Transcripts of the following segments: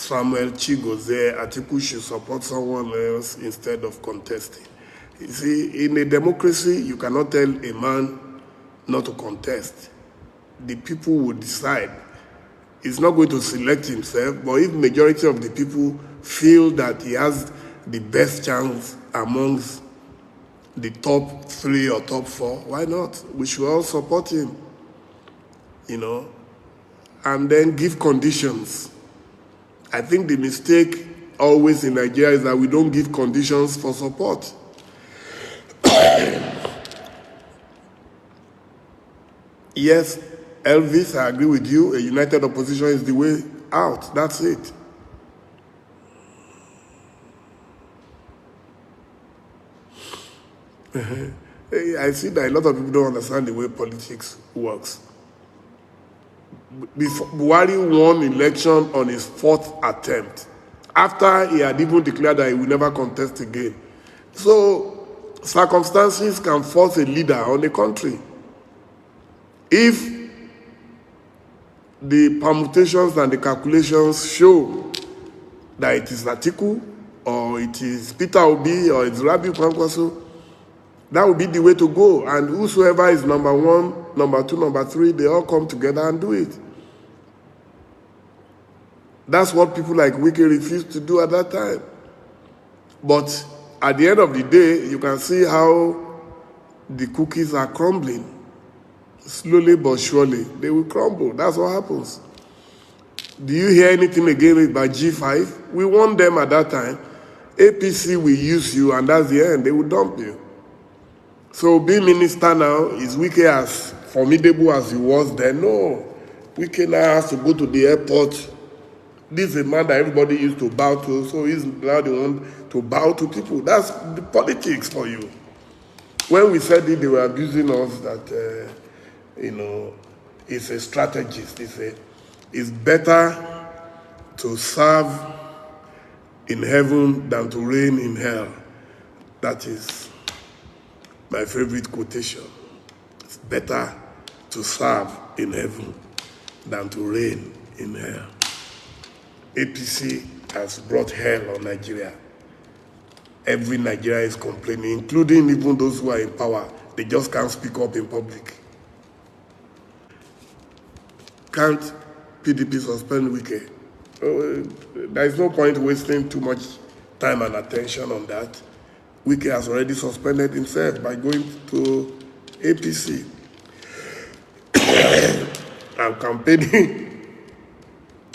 Samuel Chigozie, Atiku should support someone else instead of contesting. You see, in a democracy, you cannot tell a man not to contest. The people will decide. He's not going to select himself, but if majority of the people feel that he has the best chance amongst the top 3 or top 4, why not? We should all support him, you know, and then give conditions. I think the mistake always in Nigeria is that we don't give conditions for support. Yes, Elvis, I agree with you. A united opposition is the way out. That's it. I see that a lot of people don't understand the way politics works. Buhari won election on his 4th attempt, after he had even declared that he will never contest again. So circumstances can force a leader on the country. If the permutations and the calculations show that it is Atiku, or it is Peter Obi, or it's Rabiu Kwankwaso, that would be the way to go. And whosoever is number 1, number 2, number 3, they all come together and do it. That's what people like Wike refused to do at that time. But at the end of the day, you can see how the cookies are crumbling. Slowly but surely, they will crumble. That's what happens. Do you hear anything again by G5? We won them at that time. APC will use you, and that's the end. They will dump you. So being minister now, is Wike as formidable as he was then? No. Wike now has to go to the airport. This is a man that everybody used to bow to, so he's now the one to bow to people. That's the politics for you. When we said it, they were abusing us that, you know, it's a strategist. It's better to serve in heaven than to reign in hell. That is my favorite quotation. It's better to serve in heaven than to reign in hell. APC has brought hell on Nigeria. Every Nigerian is complaining, including even those who are in power. They just can't speak up in public. Can't PDP suspend Wike? There is no point wasting too much time and attention on that. Wike has already suspended himself by going to APC. I'm campaigning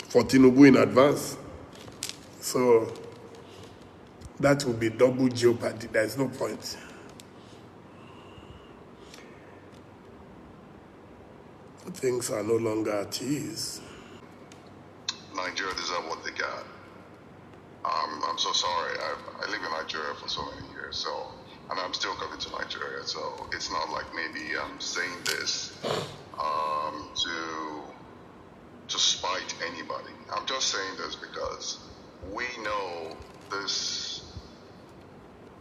for Tinubu in advance. So that will be double jeopardy. There is no point. Things are no longer at ease. Nigeria deserve what they got. I'm so sorry. I live in Nigeria for so many years, and I'm still coming to Nigeria. So it's not like maybe I'm saying this to spite anybody. I'm just saying this because we know this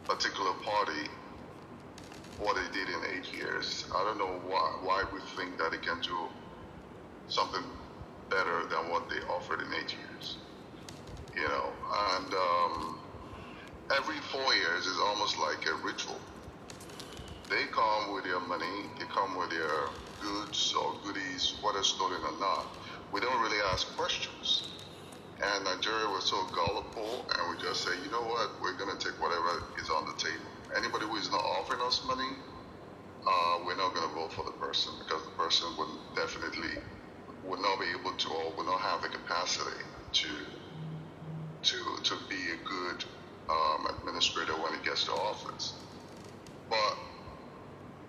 particular party, what they did in 8 years. I don't know why we think that they can do something better than what they offered in 8 years. You know, and every 4 years is almost like a ritual. They come with their money, they come with their goods or goodies, whether stolen or not. We don't really ask questions. And Nigeria was so gullible, and we just say, you know what, we're going to take whatever is on the table. Anybody who is not offering us money, we're not going to vote for the person, because the person would not be able to, or would not have the capacity to be a good administrator when it gets to office. But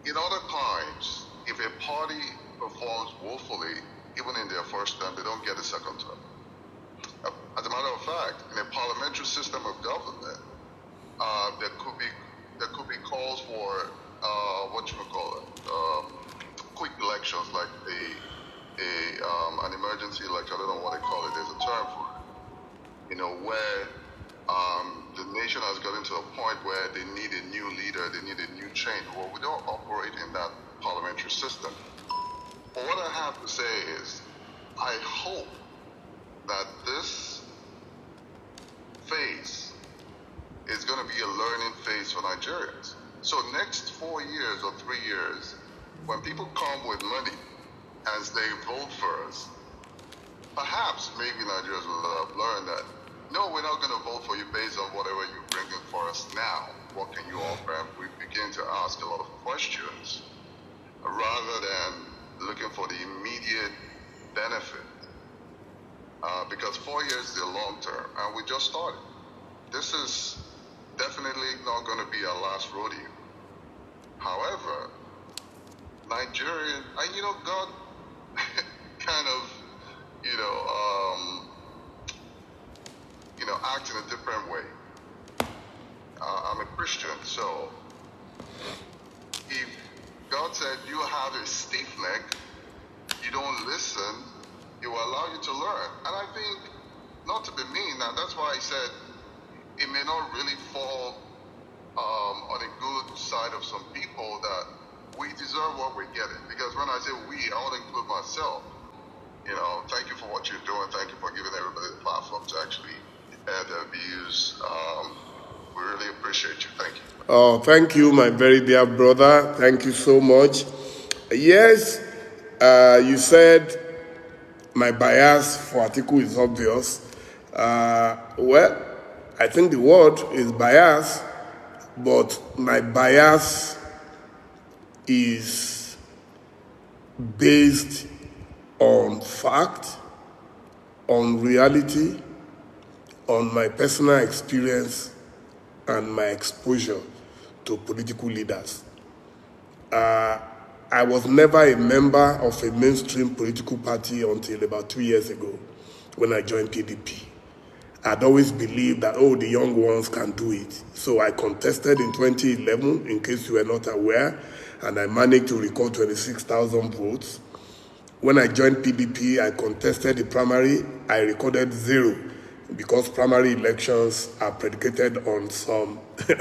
in other times, if a party performs woefully, even in their first term, they don't get a second term. As a matter of fact, in a parliamentary system of government, there could be calls for quick elections, like an emergency election. I don't know what they call it. There's a term for it. You know, where the nation has gotten to a point where they need a new leader, they need a new change. Well, we don't operate in that parliamentary system. But what I have to say is, I hope that this So next 4 years or 3 years, when people come with money and they vote for us, perhaps maybe Nigerians will have learned that, no, we're not going to vote for you based on whatever you're bringing for us now. What can you offer? And we begin to ask a lot of questions rather than looking for the immediate benefit. Because 4 years is a long term, and we just started. This is definitely not going to be our last rodeo. However, Nigerian, and God kind of, act in a different way. I'm a Christian, so if God said you have a stiff neck, you don't listen, He will allow you to learn. And I think, not to be mean, and that's why I said it may not really fall on a good side of some people that we deserve what we're getting. Because when I say we, I want to include myself. Thank you for what you're doing. Thank you for giving everybody the platform to actually air their views. We really appreciate you. Thank you. Oh, thank you, my very dear brother. Thank you so much. Yes, you said my bias for Atiku is obvious. Well, I think the word is bias, but my bias is based on fact, on reality, on my personal experience, and my exposure to political leaders. I was never a member of a mainstream political party until about 2 years ago when I joined PDP. I'd always believed that, the young ones can do it. So I contested in 2011, in case you were not aware, and I managed to record 26,000 votes. When I joined PDP, I contested the primary. I recorded 0 because primary elections are predicated on some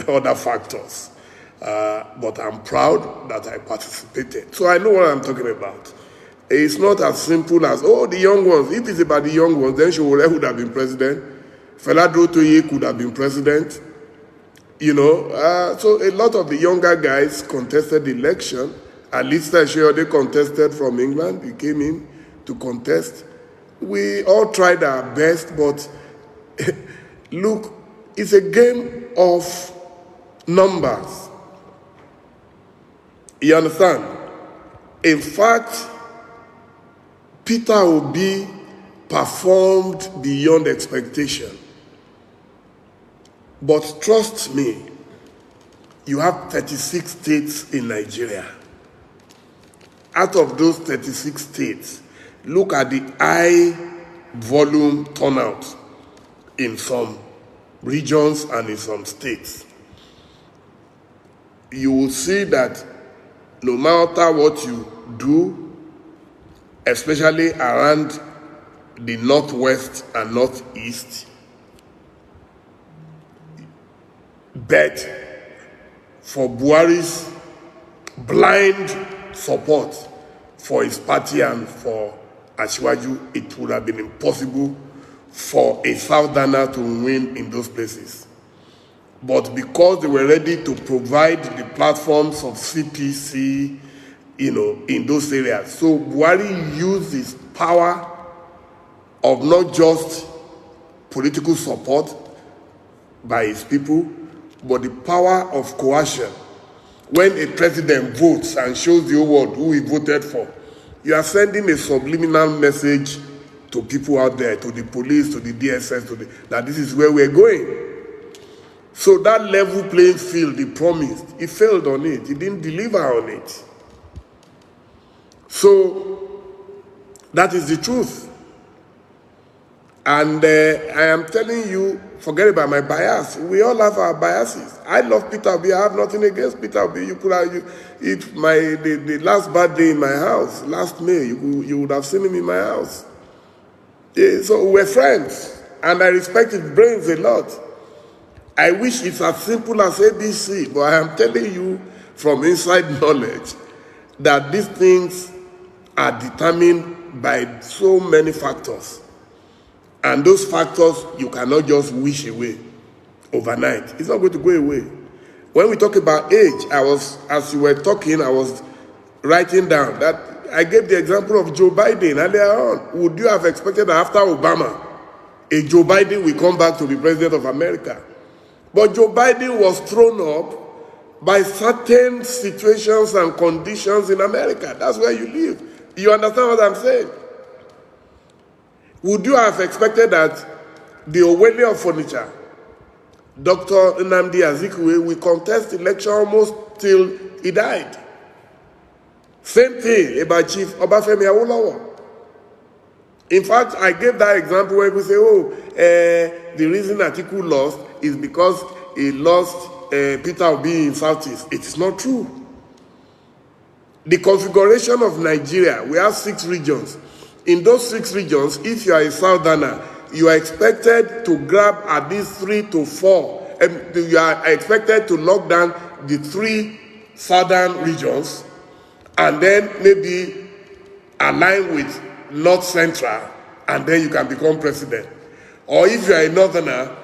other factors. But I'm proud that I participated. So I know what I'm talking about. It's not as simple as, the young ones. If it's about the young ones, then Showore would have been president. Fela Durotoye could have been president. So a lot of the younger guys contested the election. Alista Sheyode contested from England. He came in to contest. We all tried our best, but look, it's a game of numbers. You understand? In fact, Peter Obi performed beyond expectation. But trust me, you have 36 states in Nigeria. Out of those 36 states, look at the high volume turnout in some regions and in some states. You will see that no matter what you do, especially around the northwest and northeast, but for Buhari's blind support for his party and for Asiwaju, it would have been impossible for a Southerner to win in those places. But because they were ready to provide the platforms of CPC, in those areas. So Buhari used his power of not just political support by his people, but the power of coercion. When a president votes and shows the whole world who he voted for, you are sending a subliminal message to people out there, to the police, to the DSS, that this is where we're going. So that level playing field he promised, he failed on it. He didn't deliver on it. So that is the truth. And I am telling you, forget about my bias. We all have our biases. I love Peter Obi. I have nothing against Peter Obi. The last birthday in my house, last May, you would have seen him in my house. Yeah, so we're friends. And I respect his brains a lot. I wish it's as simple as ABC, but I am telling you from inside knowledge that these things are determined by so many factors. And those factors you cannot just wish away overnight. It's not going to go away. When we talk about age, as you were talking, I was writing down that I gave the example of Joe Biden earlier on. Would you have expected that after Obama, a Joe Biden will come back to be president of America? But Joe Biden was thrown up by certain situations and conditions in America. That's where you live. You understand what I'm saying? Would you have expected that the Owele of Furniture, Dr. Nnamdi Azikiwe, will contest election almost till he died? Same thing about Chief Obafemi Awolowo. In fact, I gave that example where we say, the reason Atiku lost is because he lost Peter Obi in Southeast. It is not true. The configuration of Nigeria, we have 6 regions. In those 6 regions, if you are a Southerner, you are expected to grab at least 3 to 4. And you are expected to lock down the 3 southern regions and then maybe align with North Central, and then you can become president. Or if you are a Northerner,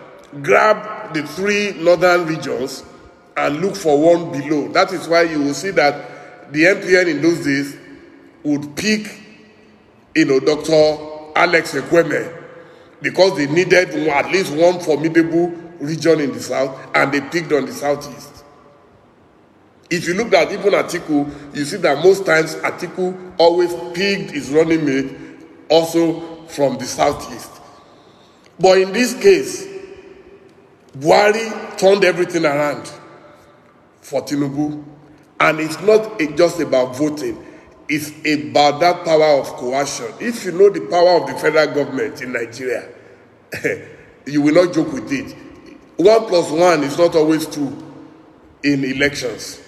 grab the 3 northern regions and look for one below. That is why you will see that the MPN in those days would pick, Dr. Alex Ekweme, because they needed at least one formidable region in the south, and they picked on the southeast. If you look at even Atiku, you see that most times Atiku always picked his running mate also from the southeast. But in this case, Buhari turned everything around for Tinubu. And it's not just about voting. It's about that power of coercion. If you know the power of the federal government in Nigeria, you will not joke with it. 1 + 1 is not always 2 in elections.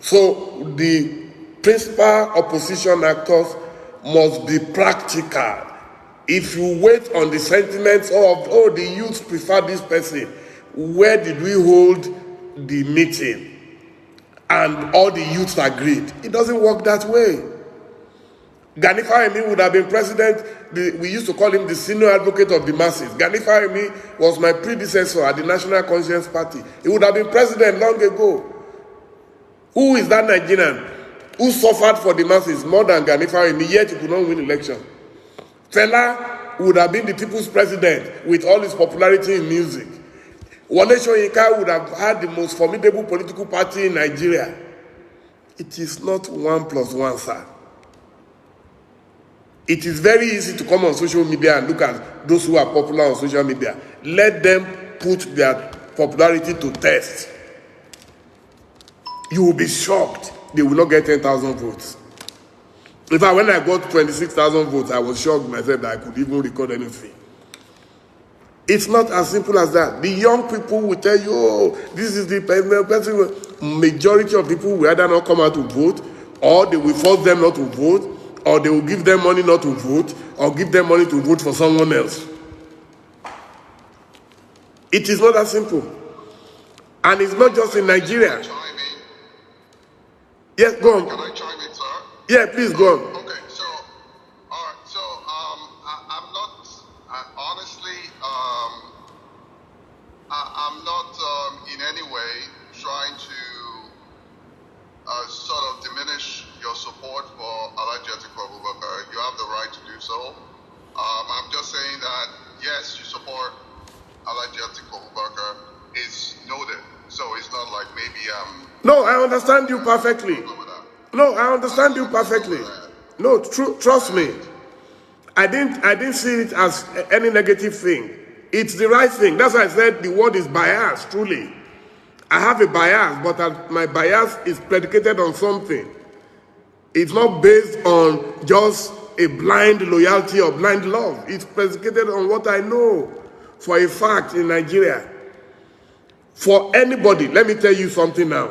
So the principal opposition actors must be practical. If you wait on the sentiments of, the youth prefer this person, where did we hold the meeting? And all the youths agreed. It doesn't work that way. Gani Fawehinmi would have been president. We used to call him the senior advocate of the masses. Gani Fawehinmi was my predecessor at the National Conscience Party. He would have been president long ago. Who is that Nigerian who suffered for the masses more than Gani Fawehinmi, yet he could not win election? Fela would have been the people's president with all his popularity in music. Wole Soyinka would have had the most formidable political party in Nigeria. It is not 1 + 1, sir. It is very easy to come on social media and look at those who are popular on social media. Let them put their popularity to test. You will be shocked. They will not get 10,000 votes. In fact, when I got 26,000 votes, I was shocked myself that I could even record anything. It's not as simple as that. The young people will tell you, this is the person. Majority of people will either not come out to vote, or they will force them not to vote, or they will give them money not to vote, or give them money to vote for someone else. It is not that simple. And it's not just in Nigeria. Yes, go on. Can I chime in, sir? Yeah, please go on. Okay, so, all right, so I'm not, honestly, I'm not in any way trying to sort of diminish your support for Alhaji Atiku Abubakar. You have the right to do so. I'm just saying that, yes, you support Alhaji Atiku Abubakar. It's noted. So it's not like maybe No, I understand you perfectly. No, I understand you perfectly. No, trust me. I didn't see it as any negative thing. It's the right thing. That's why I said the word is bias, truly. I have a bias, but my bias is predicated on something. It's not based on just a blind loyalty or blind love. It's predicated on what I know for a fact in Nigeria. For anybody, let me tell you something now.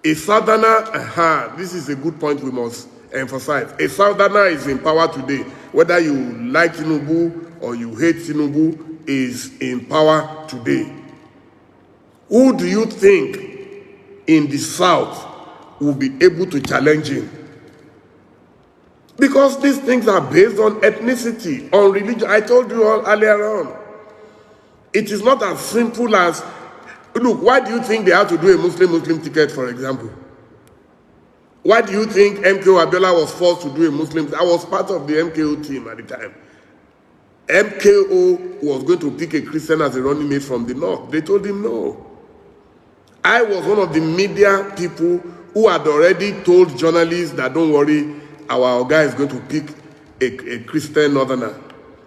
A Southerner, this is a good point we must emphasize. A Southerner is in power today. Whether you like Tinubu or you hate Tinubu, is in power today. Who do you think in the South will be able to challenge him? Because these things are based on ethnicity, on religion. I told you all earlier on. It is not as simple as Look, why do you think they had to do a Muslim ticket, for example? Why do you think MKO Abiola was forced to do a Muslim? I was part of the MKO team at the time. MKO was going to pick a Christian as a running mate from the north. They told him no. I was one of the media people who had already told journalists that don't worry, our guy is going to pick a Christian northerner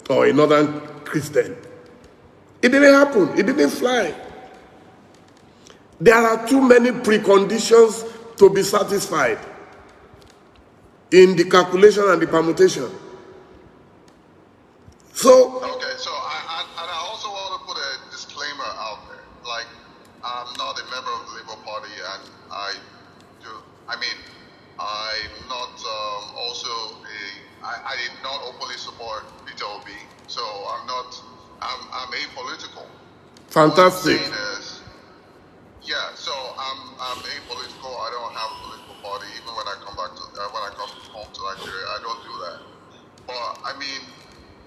or a northern Christian. It didn't happen. It didn't fly. There are too many preconditions to be satisfied in the calculation and the permutation. So okay, so I also want to put a disclaimer out there. Like, I'm not a member of the Labour Party, and I'm not I did not openly support Peter Obi, so I'm apolitical. Fantastic. What I'm saying is, yeah, so I'm apolitical. I don't have a political party. Even when I come back to when I come home to Nigeria, I don't do that. But I mean,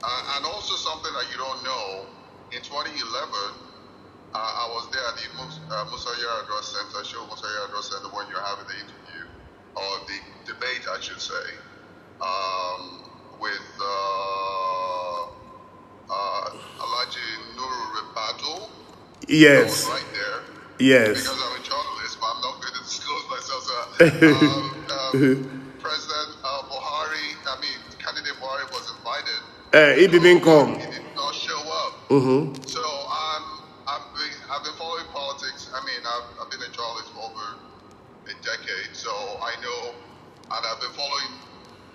and also something that you don't know, in 2011, I was there at the Musa Yar'Adua Center, Musa Yar'Adua Center, when you're having the interview or the debate, I should say, with Alhaji Nuru Ribadu. Yes. I was right there. Yes. Because I'm a journalist, but I'm not going to disclose myself. So, President Buhari, candidate Buhari was invited. He didn't come. He did not show up. So I've been following politics. I've been a journalist for over a decade, so I know, and I've been following,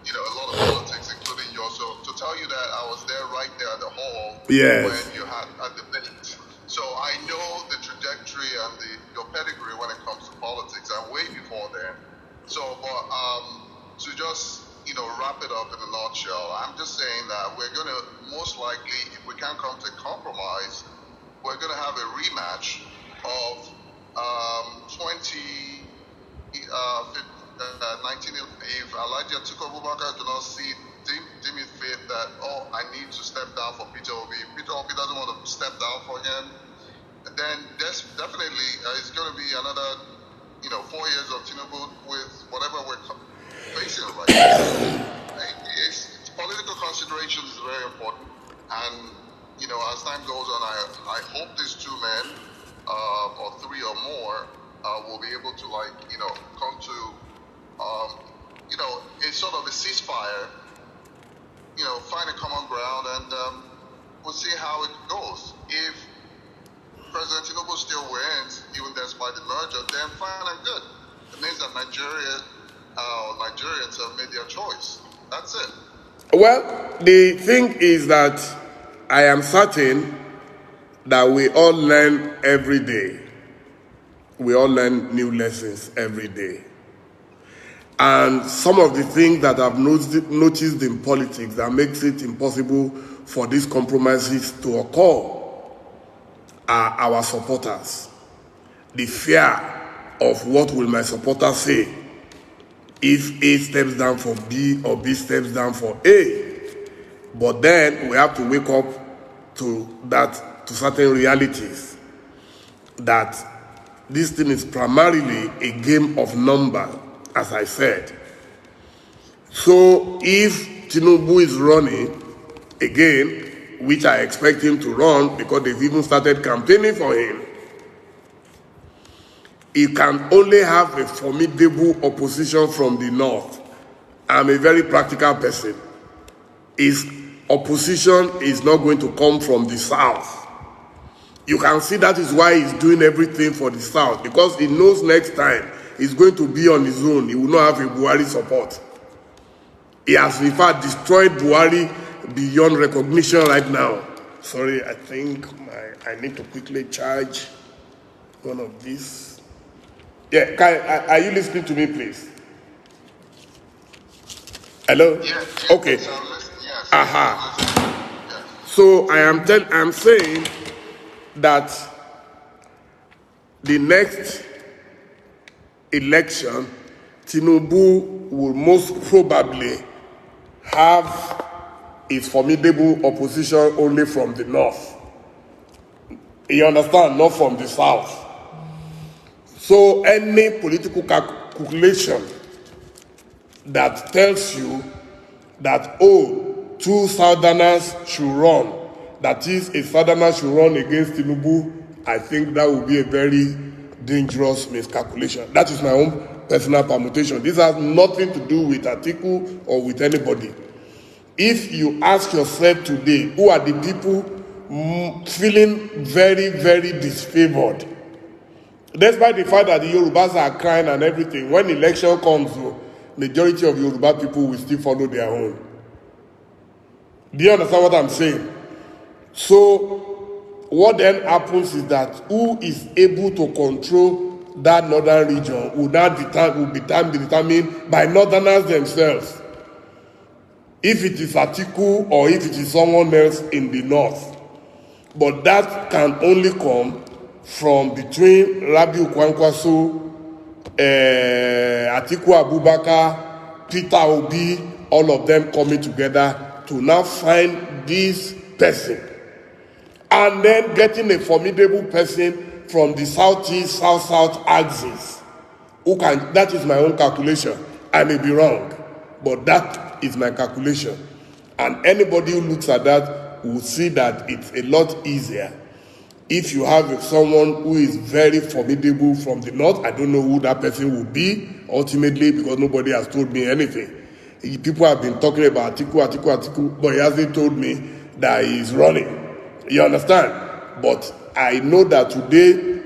a lot of politics, including yours. So to tell you that I was there right there at the hall when you had a debate. So I know the trajectory and your pedigree when it comes to politics, and way before then. So, but to just wrap it up in a nutshell, I'm just saying that we're going to most likely, if we can't come to a compromise, we're going to have a rematch of 2019. If Alhaji Atiku Abubakar do not deem it fit that, I need to step down for Peter Obi. Peter Obi doesn't want to step down for him. Then there's definitely it's going to be another 4 years of Tinubu with whatever we're facing right now. Political consideration is very important, and as time goes on, I hope these two men or three or more will be able to come to it's sort of a ceasefire, find a common ground, and we'll see how it goes. If President Tinubu still wins, even despite the merger, then fine and good. It means that Nigerians have made their choice. That's it. Well, the thing is that I am certain that we all learn every day. We all learn new lessons every day. And some of the things that I've noticed in politics that makes it impossible for these compromises to occur are our supporters. The fear of what will my supporters say if A steps down for B or B steps down for A. But then we have to wake up to certain realities, that this thing is primarily a game of number, as I said. So if Tinubu is running again, which I expect him to run because they've even started campaigning for him, he can only have a formidable opposition from the north. I'm a very practical person. His opposition is not going to come from the south. You can see that is why he's doing everything for the south, because he knows next time he's going to be on his own. He will not have a Buhari support. He has in fact destroyed Buhari beyond recognition right now. Sorry, I think I need to quickly charge one of these. Yeah, are you listening to me, please? Hello? Yeah. Okay. So yes. Aha. Yes. So I'm saying that the next election, Tinubu will most probably have its formidable opposition only from the north. You understand? Not from the south. So any political calculation that tells you that, oh, 2 Southerners should run, that is, a Southerner should run against Tinubu, I think that would be a very dangerous miscalculation. That is my own personal permutation. This has nothing to do with Atiku or with anybody. If you ask yourself today, who are the people feeling very, very disfavored, despite the fact that the Yorubas are crying and everything, when election comes, the majority of Yoruba people will still follow their own. Do you understand what I'm saying? So what then happens is that who is able to control that northern region will be determined by northerners themselves. If it is Atiku or if it is someone else in the north. But that can only come from between Rabiu Kwankwaso, Atiku Abubakar, Peter Obi, all of them coming together to now find this person. And then getting a formidable person from the southeast, south-south axis. That is my own calculation. I may be wrong, but that is my calculation. And anybody who looks at that will see that it's a lot easier if you have someone who is very formidable from the north. I don't know who that person will be ultimately because nobody has told me anything. People have been talking about Atiku, but he hasn't told me that he is running. You understand? But I know that today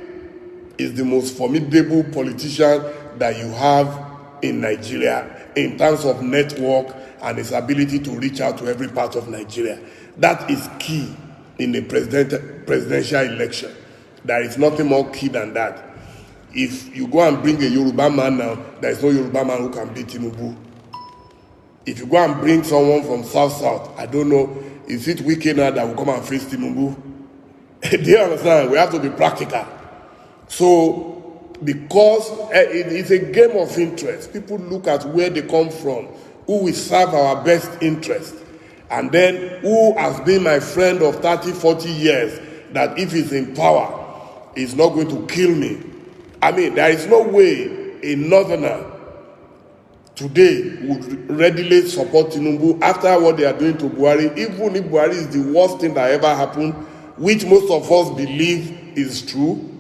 is the most formidable politician that you have in Nigeria in terms of network and his ability to reach out to every part of Nigeria. That is key in a presidential election. There is nothing more key than that. If you go and bring a Yoruba man now, there is no Yoruba man who can beat Tinubu. If you go and bring someone from South, I don't know, is it Wike now that will come and face Tinubu? Do you understand? We have to be practical. So, because it is a game of interest, people look at where they come from, who will serve our best interest, and then who has been my friend of 30, 40 years, that if he's in power, he's not going to kill me. I mean, there is no way a northerner today would readily support Tinubu after what they are doing to Buhari, even if Buhari is the worst thing that ever happened, which most of us believe is true,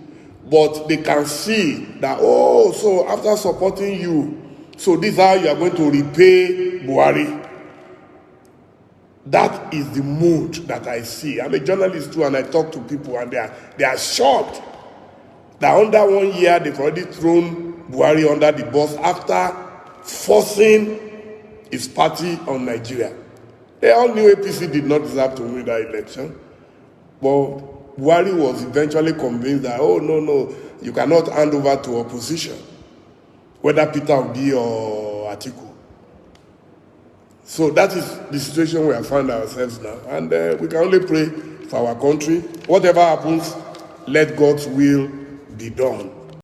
but they can see that, oh, so after supporting you, so this is how you are going to repay Buhari. That is the mood that I see. I'm a journalist too, and I talk to people, and they are shocked that under 1 year they've already thrown Buhari under the bus after forcing his party on Nigeria. They all knew APC did not deserve to win that election. But Buhari was eventually convinced that, oh, no, you cannot hand over to opposition, whether Peter Obi or Atiku. So that is the situation we have found ourselves now. And we can only pray for our country. Whatever happens, let God's will be done.